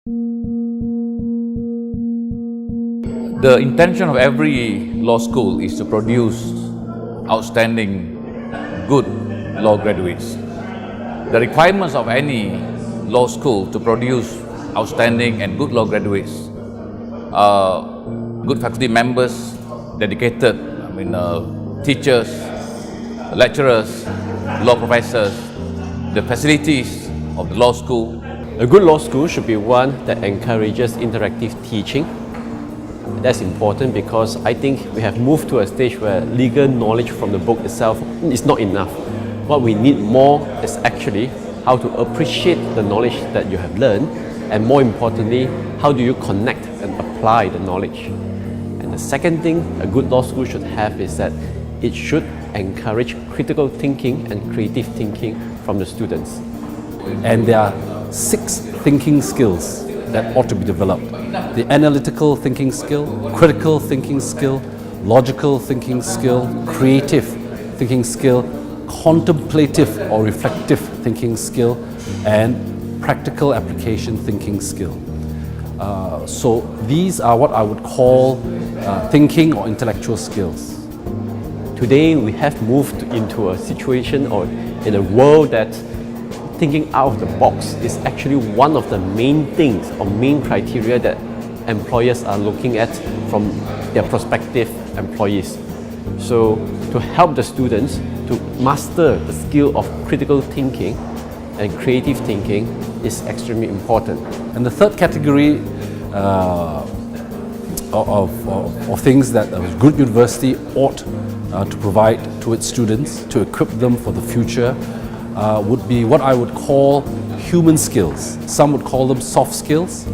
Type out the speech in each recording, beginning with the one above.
The intention of every law school is to produce outstanding, good law graduates. The requirements of any law school to produce outstanding and good law graduates are good faculty members, dedicated teachers, lecturers, law professors, the facilities of the law school. A good law school should be one that encourages interactive teaching. That's important because I think we have moved to a stage where legal knowledge from the book itself is not enough. What we need more is actually how to appreciate the knowledge that you have learned, and more importantly, how do you connect and apply the knowledge. And the second thing a good law school should have is that it should encourage critical thinking and creative thinking from the students. And there are 6 thinking skills that ought to be developed. The analytical thinking skill, critical thinking skill, logical thinking skill, creative thinking skill, contemplative or reflective thinking skill, and practical application thinking skill. So these are what I would call thinking or intellectual skills. Today we have moved into a situation or in a world that thinking out of the box is actually one of the main things or main criteria that employers are looking at from their prospective employees. So to help the students to master the skill of critical thinking and creative thinking is extremely important. And the third category of things that a good university ought to provide to its students to equip them for the future would be what I would call human skills. Some would call them soft skills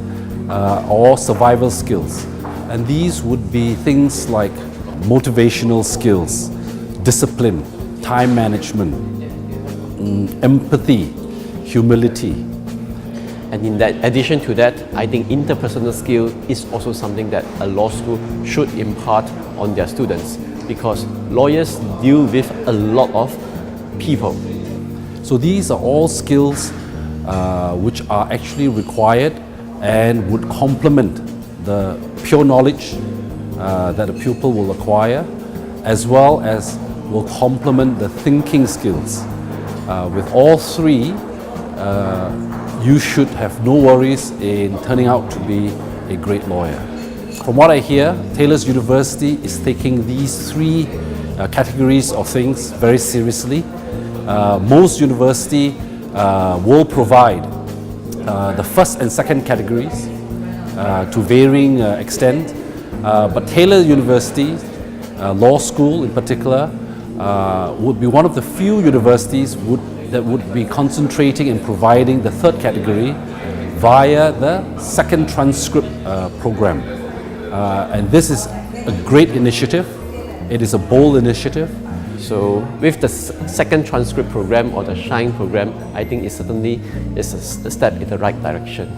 or survival skills. And these would be things like motivational skills, discipline, time management, empathy, humility. And in addition to that, I think interpersonal skill is also something that a law school should impart on their students, because lawyers deal with a lot of people. So these are all skills which are actually required and would complement the pure knowledge that a pupil will acquire, as well as will complement the thinking skills. With all 3, you should have no worries in turning out to be a great lawyer. From what I hear, Taylor's University is taking these 3 categories of things very seriously. Most universities will provide the first and second categories to varying extent, but Taylor University, Law School in particular, would be one of the few universities that would be concentrating and providing the third category via the second transcript program. And this is a great initiative. It is a bold initiative. So with the second transcript program or the SHINE program, I think it certainly is a step in the right direction.